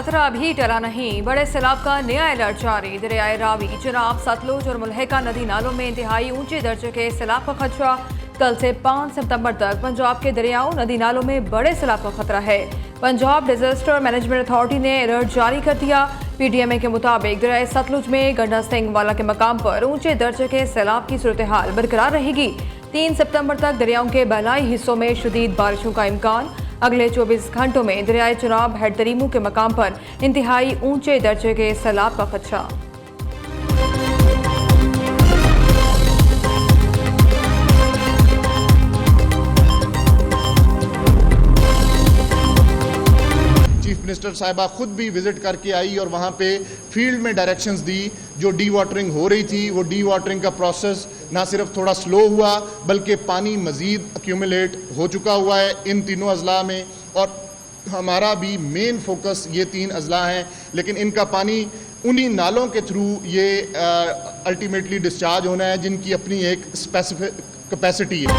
खतरा भी टला नहीं, बड़े सैलाब का नया अलर्ट जारी। दरियाए रावी, चिनाब, सतलुज और मुलहका नदी नालों में इंतहाई ऊंचे दर्जे के सैलाब का खतरा। कल से 5 सितंबर तक पंजाब के दरियाओं, नदी नालों में बड़े सैलाब का खतरा है। पंजाब डिजास्टर मैनेजमेंट अथॉरिटी ने अलर्ट जारी कर दिया। पीडीएमए के मुताबिक दरियाए सतलुज में गंडा सिंह वाला के मकाम पर ऊंचे दर्जे के सैलाब की सूरत हाल बरकरार रहेगी। 3 सितंबर तक दरियाओं के बहलाई हिस्सों में शदीद बारिशों का इम्कान। अगले 24 घंटों में दरियाए चिनाब, हेड तरीमू के मकाम पर इंतहाई ऊंचे दर्जे के सैलाब का खदशा। चीफ मिनिस्टर साहिबा खुद भी विजिट करके आई और वहाँ पे फील्ड में डायरेक्शंस दी। जो डी वाटरिंग हो रही थी, वो डी वाटरिंग का प्रोसेस ना सिर्फ थोड़ा स्लो हुआ बल्कि पानी मज़ीद एक्यूमुलेट हो चुका हुआ है इन तीनों अजला में। और हमारा भी मेन फोकस ये 3 अजला हैं, लेकिन इनका पानी उन्हीं नालों के थ्रू ये अल्टीमेटली डिस्चार्ज होना है जिनकी अपनी एक स्पेसिफिक कैपेसिटी है।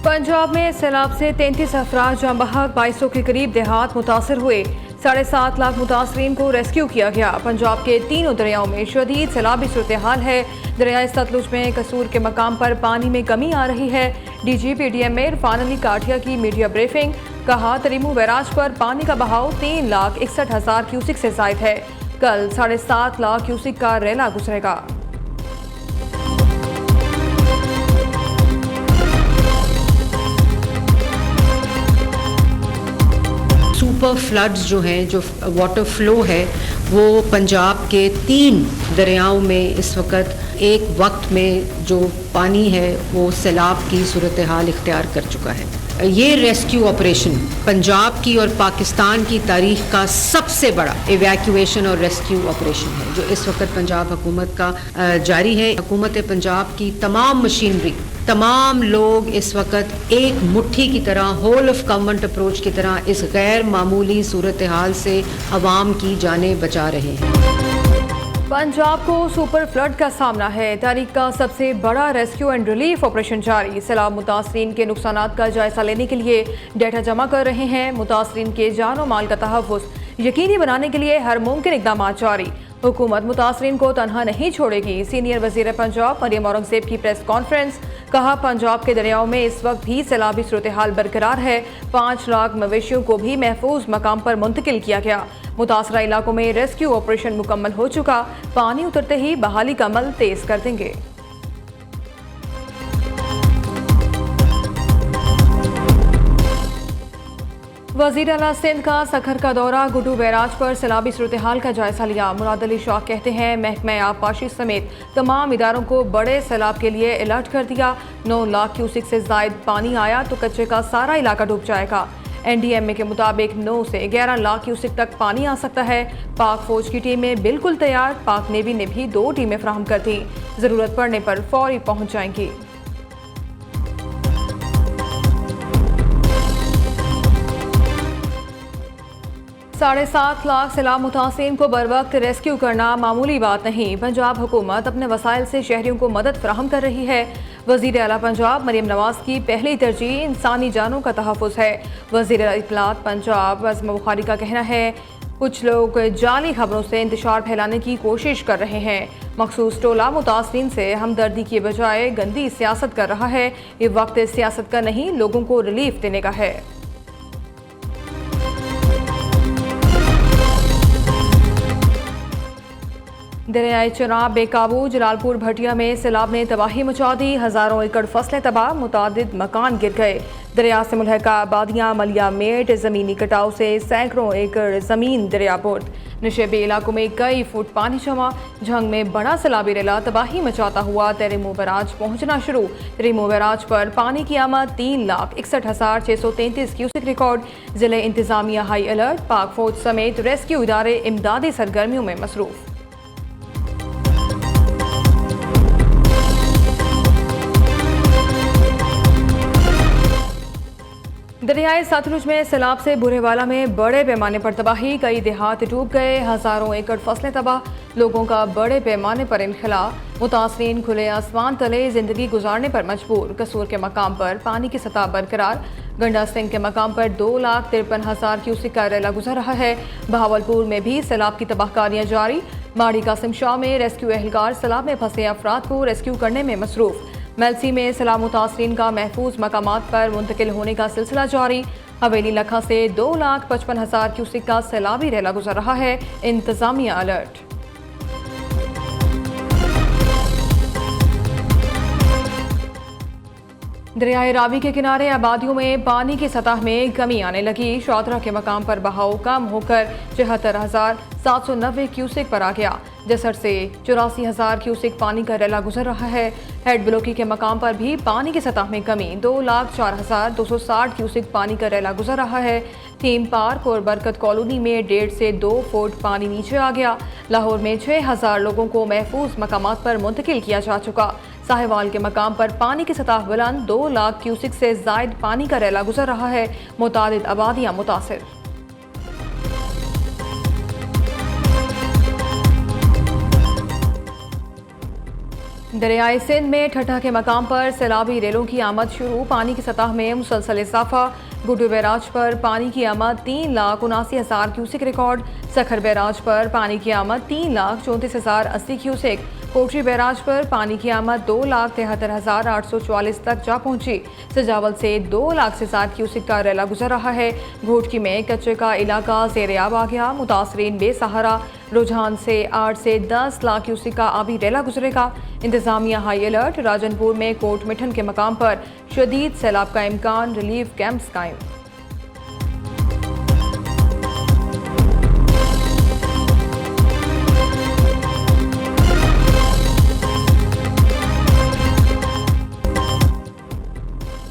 पंजाब में सैलाब से 33 अफराद जाँ बहक, 2200 के करीब देहात मुतासर हुए। 7.5 लाख मुतासरीन को रेस्क्यू किया गया। पंजाब के तीनों दरियाओं में शदीद सैलाबी सूरत हाल है। दरियाए सतलुज में कसूर के मकाम पर पानी में कमी आ रही है। डीजी पीडीएमए इरफान अली काठिया की मीडिया ब्रीफिंग, कहा तरीमू बैराज पर पानी का बहाव 3,61,000 क्यूसिक से जायद है। कल 7.5 लाख क्यूसिक का रेला गुजरेगा। सुपर फ्लड्स जो हैं, जो वाटर फ्लो है, वो पंजाब के 3 दरियाओं में इस वक्त एक वक्त में जो पानी है वो सैलाब की सूरत हाल इख्तियार कर चुका है। ये रेस्क्यू ऑपरेशन पंजाब की और पाकिस्तान की तारीख का सबसे बड़ा इवैक्यूएशन और रेस्क्यू ऑपरेशन है जो इस वक्त पंजाब हुकूमत का जारी है। हुकूमत पंजाब की तमाम मशीनरी, तमाम लोग इस वक्त एक मुट्ठी की तरह, होल ऑफ गवर्नमेंट अप्रोच की तरह इस गैर मामूली सूरत हाल से अवाम की जानें बचा रहे हैं। पंजाब को सुपर फ्लड का सामना है। तारीख का सबसे बड़ा रेस्क्यू एंड रिलीफ ऑपरेशन जारी। सैलाब मुतासरीन के नुकसानात का जायजा लेने के लिए डेटा जमा कर रहे हैं। मुतासरीन के जान और माल का तहफ़्फ़ुज़ यकीनी बनाने के लिए हर मुमकिन इक़दाम जारी। हुकूमत मुतासरीन को तनहा नहीं छोड़ेगी। सीनियर वज़ीर पंजाब मरियम औरंगज़ेब की प्रेस कॉन्फ्रेंस, कहा पंजाब के दरियाओं में इस वक्त भी सैलाबी सूरत हाल बरकरार है। 5 लाख मवेशियों को भी महफूज मकाम पर मुंतकिल किया गया। मुतासरा इलाकों में रेस्क्यू ऑपरेशन मुकम्मल हो चुका। पानी उतरते ही बहाली का अमल तेज कर देंगे। वज़ीर आला सिंध का सखर का दौरा, गुड्डू बैराज पर सैलाबी सूरत हाल का जायजा लिया। मुराद अली शाह कहते हैं महकमा आबपाशी समेत तमाम इदारों को बड़े सैलाब के लिए अलर्ट कर दिया। 9 लाख क्यूसिक से जायद पानी आया तो कच्चे का सारा इलाका डूब जाएगा। एनडीएमए के मुताबिक 9 से 11 लाख क्यूसिक तक पानी आ सकता है। पाक फौज की टीमें बिल्कुल तैयार। पाक नेवी ने भी 2 टीमें फ्राहम कर दी, जरूरत पड़ने पर फौरी पहुंच जाएंगी। साढ़े 7 लाख सैलाब मुतासिरीन को बर वक्त रेस्क्यू करना मामूली बात नहीं। पंजाब हुकूमत अपने वसाइल से शहरियों को मदद फराहम कर रही है। वज़ीर आला पंजाब मरियम नवाज की पहली तरजीह इंसानी जानों का तहफ़्फ़ुज़ है। वज़ीर इत्तलात पंजाब अज़मा बुखारी का कहना है कुछ लोग जाली खबरों से इंतशार फैलाने की कोशिश कर रहे हैं। मखसूस टोला मुतासरीन से हमदर्दी के बजाय गंदी सियासत कर रहा है। ये वक्त सियासत का नहीं, लोगों को रिलीफ देने का है। दरियाए चिनाब बेकाबू, जलालपुर भटिया में सैलाब ने तबाही मचा दी। हज़ारों एकड़ फसलें तबाह, मुतादिद मकान गिर गए। दरिया से मुलहका आबादियाँ, मलिया मेट, ज़मीनी कटाव से सैकड़ों एकड़ ज़मीन दरियाबुर्द। नशेबी इलाकों में कई फुट पानी जमा। झंग में बड़ा सैलाबी रेला तबाही मचाता हुआ तरीमू बैराज पहुँचना शुरू। तरीमू बैराज पर पानी की आमद 3,61,633 क्यूसिक रिकॉर्ड। ज़िले इंतज़ामिया हाई अलर्ट। पाक फौज समेत रेस्क्यू इदारे इमदादी सरगर्मियों में मसरूफ़। दरियाए सतलुज में सैलाब से बुरेवाला में बड़े पैमाने पर तबाही, कई देहात डूब गए। हज़ारों एकड़ फसलें तबाह। लोगों का बड़े पैमाने पर इनखला। मुतासरीन खुले आसमान तले जिंदगी गुजारने पर मजबूर। कसूर के मकाम पर पानी की सतह बरकरार। गंडा सिंह के मकाम पर 2,53,000 क्यूसेक का रेला गुजर रहा है। बहावलपुर में भी सैलाब की तबाहकारियां जारी। माड़ी कासिम शाह में रेस्क्यू एहलकार सैलाब में फंसे अफराद को रेस्क्यू करने में मसरूफ। मेलसी में सैलाब मुतासरीन का महफूज मकामात पर मुंतकिल होने का सिलसिला जारी। हवेली लखा से 2,55,000 क्यूसेक का सैलाबी रेला गुजर रहा है। इंतजामिया अलर्ट। दरियाए रावी के किनारे आबादियों में पानी की सतह में कमी आने लगी। शादरा के मकाम पर बहाव कम होकर 74,790 क्यूसेक पर आ गया। जसर से 84,000 क्यूसेक पानी का रेला गुजर रहा है। हेड ब्लॉकी के मकाम पर भी पानी की सतह में कमी। 2,04,260 क्यूसेक पानी का रेला गुजर रहा है। थीम पार्क और बरकत कॉलोनी में 1.5 से 2 फुट पानी नीचे आ गया। लाहौर में 6,000 लोगों को महफूज मकामात पर मुंतकिल किया जा चुका। साहिवाल के मकाम पर पानी की सतह बुलंद। 2 लाख क्यूसेक से जायद पानी का रेला गुजर रहा है। मुतादिद आबादियां मुतासिर। दरियाए सिंध में ठट्ठा के मकाम पर सैलाबी रेलों की आमद शुरू। पानी की सतह में मुसलसल इजाफा। गुड्डू बैराज पर पानी की आमद 3,79,000 क्यूसेक रिकॉर्ड। सखर बैराज पर पानी की आमद 3,34,080 क्यूसेक। कोटरी बैराज पर पानी की आमद 2,73,844 तक जा पहुंची। सजावल से 2 लाख से ज्यादा क्यूसेक का रेला गुजर रहा है। घोटकी में कच्चे का इलाका ज़ेर-ए-आब आ गया। मुतासरीन बेसहारा। रुझान से 8 से 10 लाख क्यूसेक का आबी रेला गुजरेगा। इंतजामिया हाई अलर्ट। राजनपुर में कोट मिठन के मकाम पर शदीद सैलाब का इम्कान। रिलीफ कैंप्स कायम।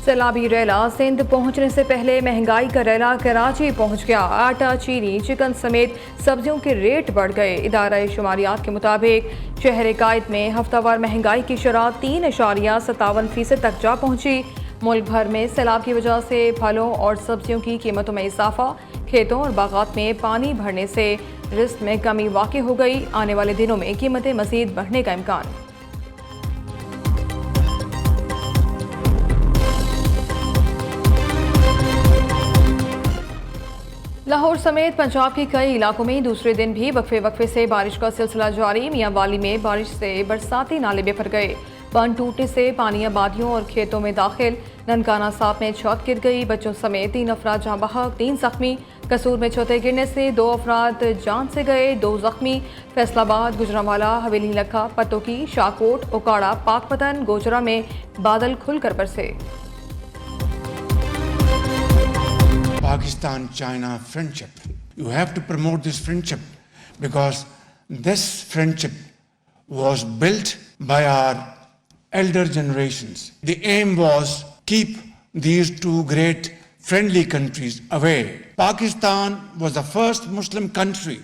सैलाबी रेला सिंध पहुंचने से पहले महंगाई का रेला कराची पहुंच गया। आटा, चीनी, चिकन समेत सब्जियों के रेट बढ़ गए। इदारा शुमारियात के मुताबिक शहर कायद में हफ्तावार महंगाई की शरह 3.57% तक जा पहुंची। मुल्क भर में सैलाब की वजह से फलों और सब्जियों की कीमतों में इजाफा। खेतों और बागात में पानी भरने से रिस्क में कमी वाक़ई हो गई। आने वाले दिनों में कीमतें मज़ीद बढ़ने का इम्कान। लाहौर समेत पंजाब के कई इलाकों में दूसरे दिन भी वक्फे से बारिश का सिलसिला जारी। मियां वाली में बारिश से बरसाती नाले बेफर गए। बंद टूटने से पानी आबादियों और खेतों में दाखिल। ननकाना साहब में छत गिर गई। बच्चों समेत 3 अफराद जाँ बहक, 3 जख्मी। कसूर में छतें गिरने से 2 अफराद जान से गए, 2 जख्मी। फैसलाबाद, गुजरांवाला, हवेली लखा, पतोकी, शाहकोट, ओकाड़ा, पाकपतन, गोजरा में बादल खुलकर बरसे। Pakistan-China friendship. You have to promote this friendship because this friendship was built by our elder generations. The aim was keep these two great friendly countries away. Pakistan was the first Muslim country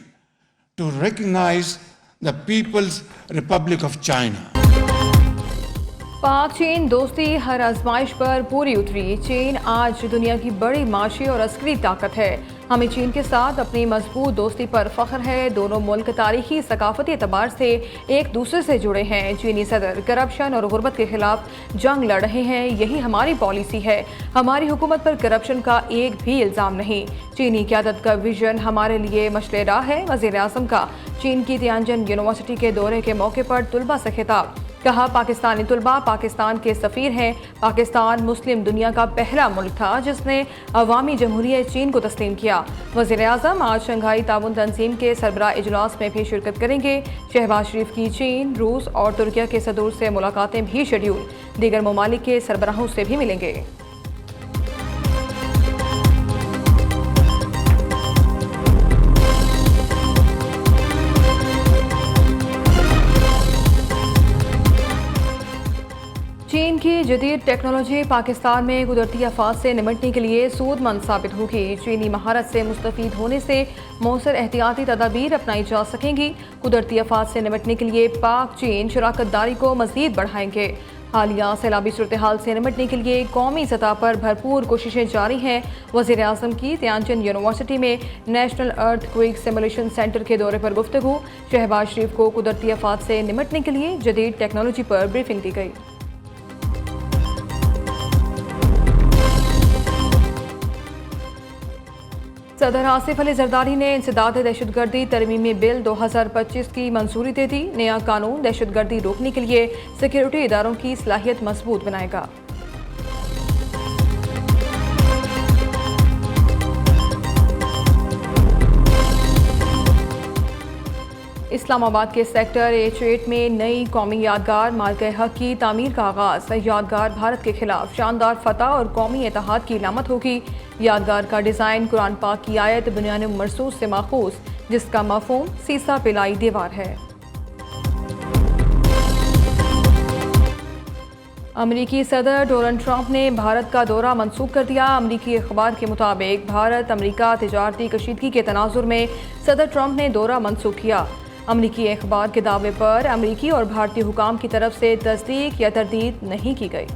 to recognize the People's Republic of China. पाक चीन दोस्ती हर आजमाइश पर पूरी उतरी। चीन आज दुनिया की बड़ी माशी और अस्करी ताकत है। हमें चीन के साथ अपनी मजबूत दोस्ती पर फख्र है। दोनों मुल्क तारीखी सकाफती एतबार से एक दूसरे से जुड़े हैं। चीनी सदर करप्शन और गुर्बत के खिलाफ जंग लड़ रहे हैं। यही हमारी पॉलिसी है। हमारी हुकूमत पर करप्शन का एक भी इल्ज़ाम नहीं। चीनी क़यादत का विजन हमारे लिए मशले राह है। वज़ीर आज़म का चीन की तियानजिन यूनिवर्सिटी के दौरे के मौके पर तुलबा से खिताब। कहा, पाकिस्तानी तुलबा पाकिस्तान के सफ़ीर हैं। पाकिस्तान मुस्लिम दुनिया का पहला मुल्क था जिसने अवामी जमहूरियत चीन को तस्लीम किया। वज़ीर आज़म आज शंघाई ताउन तंजीम के सरबराह इजलास में भी शिरकत करेंगे। शहबाज शरीफ की चीन, रूस और तुर्किया के सदूर से मुलाकातें भी शेड्यूल। दीगर ममालिक के सरबराहों से भी मिलेंगे। चीन की जदीद टेक्नोलॉजी पाकिस्तान में कुदरती आफात से निपटने के लिए सूदमंद साबित होगी। चीनी महारत से मुस्तफीद होने से मौसर एहतियाती तदाबीर अपनाई जा सकेंगी। कुदरती आफात से निपटने के लिए पाक चीन शराकत दारी को मजीद बढ़ाएंगे। हालिया सैलाबी सूरत हाल से निपटने के लिए कौमी सतह पर भरपूर कोशिशें जारी हैं। वज़ीर आज़म की तियानजिन यूनिवर्सिटी में नेशनल अर्थक्वेक सिमुलेशन सेंटर के दौरे पर गुफ्तगू। शहबाज शरीफ को कुदरती आफात से निपटने के लिए जदीद टेक्नोलॉजी पर ब्रीफिंग दी गई। सदर आसिफ अली जरदारी ने इंसदाद दहशतगर्दी तरमीमी बिल 2025 की मंजूरी दे दी। नया कानून दहशतगर्दी रोकने के लिए सिक्योरिटी इदारों की सलाहियत मजबूत बनाएगा। इस्लामाबाद के सेक्टर H8 में नई कौमी यादगार मार्के हक की तामीर का आगाज। यादगार भारत के खिलाफ शानदार फतह और कौमी इत्तेहाद की इलामत होगी। यादगार का डिज़ाइन कुरान पाक की आयत बुनियान मरसूस से माखूज, जिसका मफहूम सीसा पिलाई दीवार है। अमरीकी सदर डोनाल्ड ट्रंप ने भारत का दौरा मंसूख कर दिया। अमरीकी अखबार के मुताबिक भारत अमरीका तिजारती कशीदगी के तनाजुर में सदर ट्रंप ने दौरा मंसूख किया। अमरीकी अखबार के दावे पर अमरीकी और भारतीय हुकाम की तरफ से तस्दीक या तरदीद नहीं की गई।